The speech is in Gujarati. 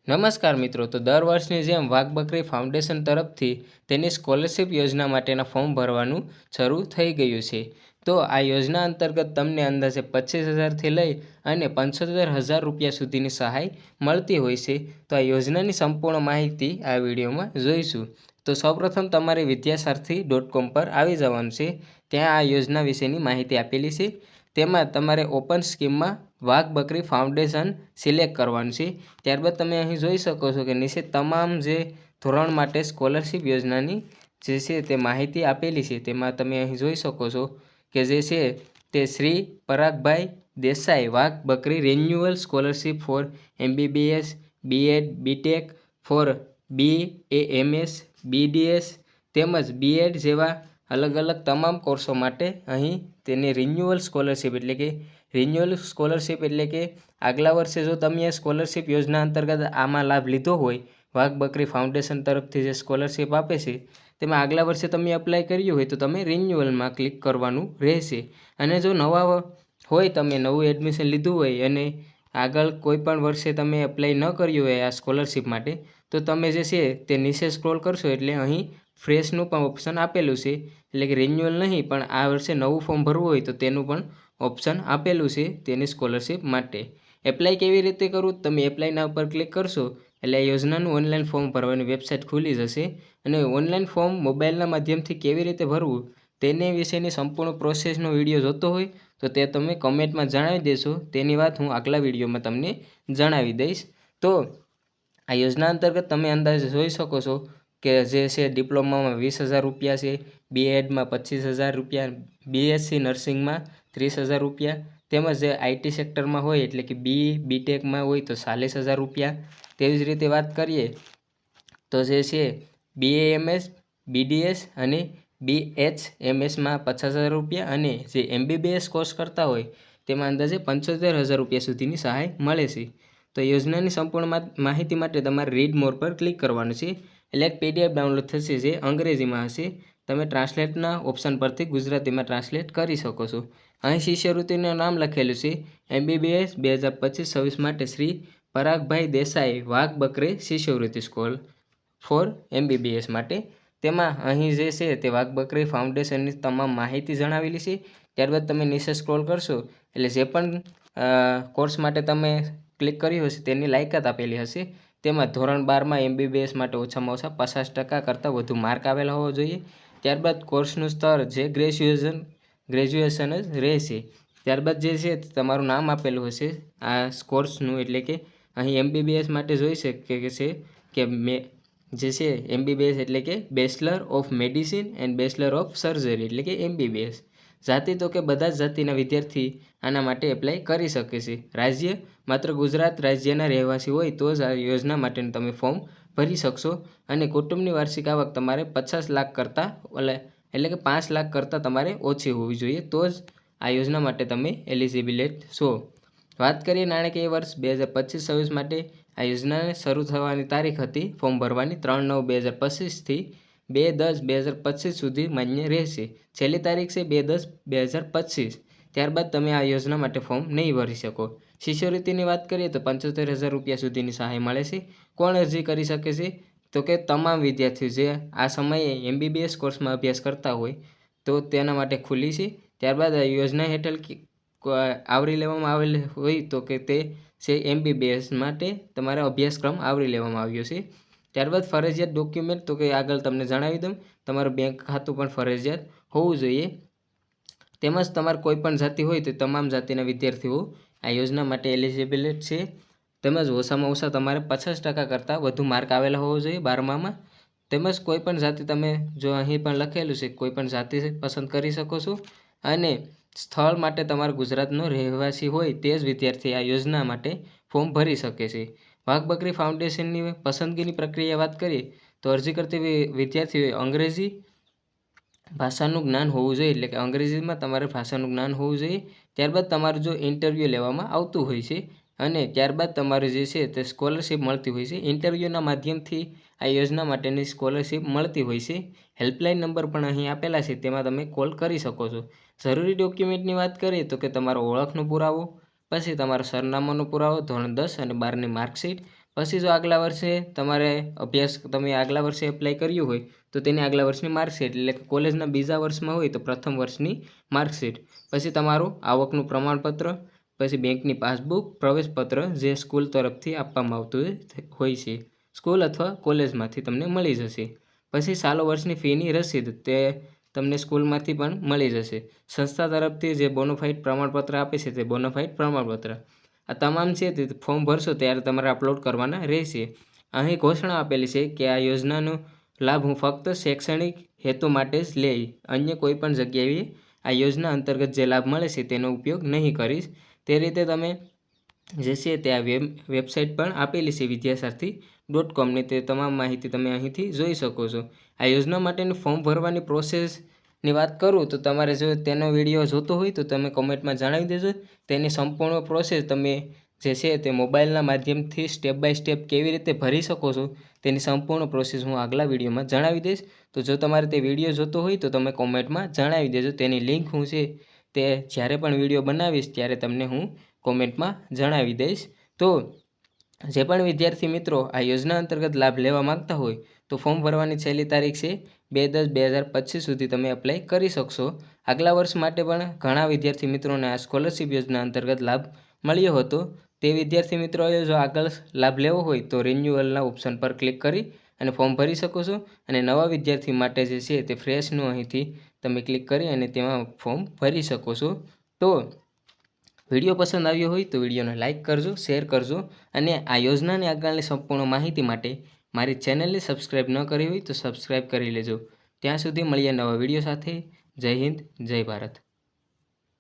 નમસ્કાર મિત્રો, તો દર વર્ષની જેમ વાઘ બકરી ફાઉન્ડેશન તરફથી તેની સ્કોલરશિપ યોજના માટેના ફોર્મ ભરવાનું શરૂ થઈ ગયું છે। તો આ યોજના અંતર્ગત તમને અંદાજે 25,000થી લઈ અને 75,000 રૂપિયા સુધીની સહાય મળતી હોય છે। તો આ યોજનાની સંપૂર્ણ માહિતી આ વિડીયોમાં જોઈશું। તો સૌપ્રથમ તમારે વિદ્યાસારથી.com પર આવી જવાનું છે। ત્યાં આ યોજના વિશેની માહિતી આપેલી છે। તેમાં તમારે ઓપન સ્કીમમાં વાઘ બકરી ફાઉન્ડેશન સિલેક્ટ કરવાનું છે। ત્યારબાદ તમે અહીં જોઈ શકો છો કે નીચે તમામ જે ધોરણ માટે સ્કોલરશિપ યોજનાની જે છે તે માહિતી આપેલી છે। તેમાં તમે અહીં જોઈ શકો છો કે જે છે તે Shri પરાગભાઈ Desai Wagh Bakri renewal scholarship for MBBS, B.Ed, B.Tech for BAMS, BDS તેમજ B.Ed જેવા અલગ અલગ તમામ કોર્સો માટે અહીં તેની રિન્યુઅલ સ્કોલરશિપ એટલે કે આગલા વર્ષે જો તમે સ્કોલરશિપ યોજના અંતર્ગત આમાં લાભ લીધો હોય, વાઘ બકરી ફાઉન્ડેશન તરફથી જે સ્કોલરશિપ આપે છે તેમાં આગલા વર્ષે તમે એપ્લાય કર્યું હોય તો તમે રિન્યુઅલમાં ક્લિક કરવાનું રહેશે। અને જો નવા હોય, તમે નવું એડમિશન લીધું હોય અને આગળ કોઈ પણ વર્ષે તમે એપ્લાય ન કર્યું હોય આ સ્કોલરશિપ માટે, તો તમે જે છે તે નીચે સ્ક્રોલ કરશો એટલે અહીં ફ્રેશનું પણ ઓપ્શન આપેલું છે। એટલે કે રિન્યુઅલ નહીં પણ આ વર્ષે નવું ફોર્મ ભરવું હોય તો તેનું પણ ઓપ્શન આપેલું છે તેની સ્કોલરશિપ માટે। એપ્લાય કેવી રીતે કરવું? તમે એપ્લાયના ઉપર ક્લિક કરશો એટલે આ યોજનાનું ઓનલાઈન ફોર્મ ભરવાની વેબસાઇટ ખુલી જશે। અને ઓનલાઈન ફોર્મ મોબાઈલના માધ્યમથી કેવી રીતે ભરવું તેને વિશેની સંપૂર્ણ પ્રોસેસનો વિડીયો જોતો હોય તો તે તમે કમેન્ટમાં જણાવી દેશો। તેની વાત હું આગલા વિડીયોમાં તમને જણાવી દઈશ। તો આ યોજના અંતર્ગત તમે અંદાજે જોઈ શકો છો કે જે છે ડિપ્લોમામાં 20,000 રૂપિયા છે, B.Edમાં 25,000 રૂપિયા, BSc નર્સિંગમાં 30,000 રૂપિયા તેમજ જે IT સેક્ટરમાં હોય એટલે કે B.Techમાં હોય તો 40,000 રૂપિયા। તેવી જ રીતે વાત કરીએ તો જે છે BAMS, BDS અને BHMSમાં 50,000 રૂપિયા અને જે MBBS કોર્સ કરતા હોય તેમાં અંદાજે 75,000 રૂપિયા સુધીની સહાય મળે છે। તો યોજનાની સંપૂર્ણ માહિતી માટે તમારે રીડ મોર પર ક્લિક કરવાનું છે। એટલે એક PDF ડાઉનલોડ થશે જે અંગ્રેજીમાં હશે। તમે ટ્રાન્સલેટના ઓપ્શન પરથી ગુજરાતીમાં ટ્રાન્સલેટ કરી શકો છો। અહીં શિષ્યવૃત્તિનું નામ લખેલું છે MBBS 2025-26 માટે શ્રી પરાગભાઈ દેસાઈ વાઘ બકરી શિષ્યવૃત્તિ સ્કોલ ફોર MBBS માટે। તેમાં અહીં જે છે તે વાઘ બકરી ફાઉન્ડેશનની તમામ માહિતી જણાવેલી છે। ત્યારબાદ તમે નીચે સ્ક્રોલ કરશો એટલે જે પણ કોર્સ માટે તમે ક્લિક કર્યું હશે તેની લાયકાત આપેલી હશે। તેમાં ધોરણ 12માં MBBS માટે ઓછામાં ઓછા 50% કરતાં વધુ માર્ક આવેલા હોવા જોઈએ। ત્યારબાદ કોર્સનું સ્તર જે ગ્રેજ્યુએશન જ રહેશે। ત્યારબાદ જે છે તમારું નામ આપેલું હશે આ કોર્સનું, એટલે કે અહીં MBBS માટે જોઈ શકે છે કે જે છે MBBS એટલે કે bachelor of medicine and bachelor of surgery એટલે કે MBBS। જાતિ તો કે બધા જ જાતિના વિદ્યાર્થી આના માટે એપ્લાય કરી શકે છે। રાજ્ય માત્ર ગુજરાત રાજ્યના રહેવાસી હોય તો જ આ યોજના માટેનું તમે ફોર્મ ભરી શકશો। અને કુટુંબની વાર્ષિક આવક તમારે 50 લાખ કરતાં એટલે કે 5 લાખ કરતાં તમારે ઓછી હોવી જોઈએ તો જ આ યોજના માટે તમે એલિજિબિલિટ છો। વાત કરીએ નાણાકીય વર્ષ 2025-26 માટે, આ યોજનાને શરૂ થવાની તારીખ હતી ફોર્મ ભરવાની 3/9/2025થી 2/10/2025 સુધી માન્ય રહેશે। છેલ્લી તારીખ છે 2/10/2025। ત્યારબાદ તમે આ યોજના માટે ફોર્મ નહીં ભરી શકો। શિષ્યવૃત્તિની વાત કરીએ તો 75,000 રૂપિયા સુધીની સહાય મળે છે। કોણ અરજી કરી શકે છે? તો કે તમામ વિદ્યાર્થીઓ જે આ સમયે MBBS કોર્સમાં અભ્યાસ કરતા હોય તો તેના માટે ખુલ્લી છે। ત્યારબાદ આ યોજના હેઠળ આવરી લેવામાં આવેલ હોય તો કે તે છે MBBS માટે તમારો અભ્યાસક્રમ આવરી લેવામાં આવ્યો છે। ત્યારબાદ ફરજિયાત ડોક્યુમેન્ટ તો કે આગળ તમને જણાવી દઉં, તમારું બેંક ખાતું પણ ફરજિયાત હોવું જોઈએ। તેમજ તમારે કોઈ પણ જાતિ હોય તો તમામ જાતિના વિદ્યાર્થીઓ આ યોજના માટે એલિજિબિલિટ છે। તેમજ ઓછામાં ઓછા તમારે 50% કરતાં વધુ માર્ક આવેલા હોવો જોઈએ 12મામાં। તેમજ કોઈ પણ જાતિ તમે જો અહીં પણ લખેલું છે કોઈ પણ જાતિ પસંદ કરી શકો છો। અને સ્થળ માટે તમારે ગુજરાતનો રહેવાસી હોય તે જ વિદ્યાર્થી આ યોજના માટે ફોર્મ ભરી શકે છે। વાઘ બકરી ફાઉન્ડેશનની પસંદગીની પ્રક્રિયા વાત કરીએ તો અરજી કરતી વિદ્યાર્થીઓએ અંગ્રેજી ભાષાનું જ્ઞાન હોવું જોઈએ, એટલે કે અંગ્રેજીમાં તમારે ભાષાનું જ્ઞાન હોવું જોઈએ। ત્યારબાદ તમારું જો ઇન્ટરવ્યૂ લેવામાં આવતું હોય છે અને ત્યારબાદ તમારે જે છે તે સ્કોલરશિપ મળતી હોય છે। ઇન્ટરવ્યૂના માધ્યમથી આ યોજના માટેની સ્કોલરશિપ મળતી હોય છે। હેલ્પલાઇન નંબર પણ અહીં આપેલા છે, તેમાં તમે કોલ કરી શકો છો। જરૂરી ડોક્યુમેન્ટની વાત કરીએ તો કે તમારો ઓળખનો પુરાવો, પછી તમારો સરનામાનો પુરાવો, ધોરણ 10 અને 12ની માર્કશીટ, પછી જો આગલા વર્ષે તમારે તમે આગલા વર્ષે એપ્લાય કર્યું હોય તો તેની આગલા વર્ષની માર્કશીટ, એટલે કે કોલેજના બીજા વર્ષમાં હોય તો પ્રથમ વર્ષની માર્કશીટ, પછી તમારું આવકનું પ્રમાણપત્ર, પછી બેંકની પાસબુક, પ્રવેશપત્ર જે સ્કૂલ તરફથી આપવામાં આવતું હોય છે, સ્કૂલ અથવા કોલેજમાંથી તમને મળી જશે. પછી ચાલુ વર્ષની ફીની રસીદ તે તમને સ્કૂલમાંથી પણ મળી જશે. સંસ્થા તરફથી જે બોનોફાઇડ પ્રમાણપત્ર આપે છે તે બોનોફાઇડ પ્રમાણપત્ર. આ તમામ છે તે ફોર્મ ભરશો ત્યારે તમારે અપલોડ કરવાના રહેશે. અહીં ઘોષણા આપેલી છે કે આ યોજનાનો લાભ હું ફક્ત શૈક્ષણિક હેતુ માટે જ લઈ, અન્ય કોઈ પણ જગ્યાએ આ યોજના અંતર્ગત જે લાભ મળે છે તેનો ઉપયોગ નહીં કરીશ. તે રીતે તમે જે છે તે આ વેબસાઇટ પણ આપેલી છે vidyasarathi.comની, તે તમામ માહિતી તમે અહીંથી જોઈ શકો છો. આ યોજના માટેનું ફોર્મ ભરવાની પ્રોસેસની વાત કરું તો તમારે જો તેનો વિડીયો જોતો હોય તો તમે કોમેન્ટમાં જણાવી દેજો. તેની સંપૂર્ણ પ્રોસેસ તમે જે છે તે મોબાઈલના માધ્યમથી સ્ટેપ બાય સ્ટેપ કેવી રીતે ભરી શકો છો તેની સંપૂર્ણ પ્રોસેસ હું આગલા વિડીયોમાં જણાવી દઈશ. તો જો તમારે તે વિડીયો જોતો હોય તો તમે કોમેન્ટમાં જણાવી દેજો. તેની લિંક હું છે તે જ્યારે પણ વિડીયો બનાવીશ ત્યારે તમને હું કોમેન્ટમાં જણાવી દઈશ. તો જે પણ વિદ્યાર્થી મિત્રો આ યોજના અંતર્ગત લાભ લેવા માગતા હોય તો ફોર્મ ભરવાની છેલ્લી તારીખ છે 2/10/2025 સુધી તમે એપ્લાય કરી શકશો. આગલા વર્ષ માટે પણ ઘણા વિદ્યાર્થી મિત્રોને આ સ્કોલરશિપ યોજના અંતર્ગત લાભ મળ્યો હતો. તે વિદ્યાર્થી મિત્રોએ જો આગળ લાભ લેવો હોય તો રિન્યુઅલના ઓપ્શન પર ક્લિક કરી અને ફોર્મ ભરી શકો છો. અને નવા વિદ્યાર્થી માટે જે છે તે ફ્રેશનું અહીંથી તમે ક્લિક કરી અને તેમાં ફોર્મ ભરી શકો છો. તો વિડીયો પસંદ આવ્યો હોય તો વિડીયોને લાઇક કરજો, શેર કરજો અને આ યોજનાની આગળની સંપૂર્ણ માહિતી માટે મારી ચેનલને સબસ્ક્રાઈબ ન કરી હોય તો સબસ્ક્રાઈબ કરી લેજો. ત્યાં સુધી મળીએ નવા વિડીયો સાથે. જય હિન્દ, જય ભારત.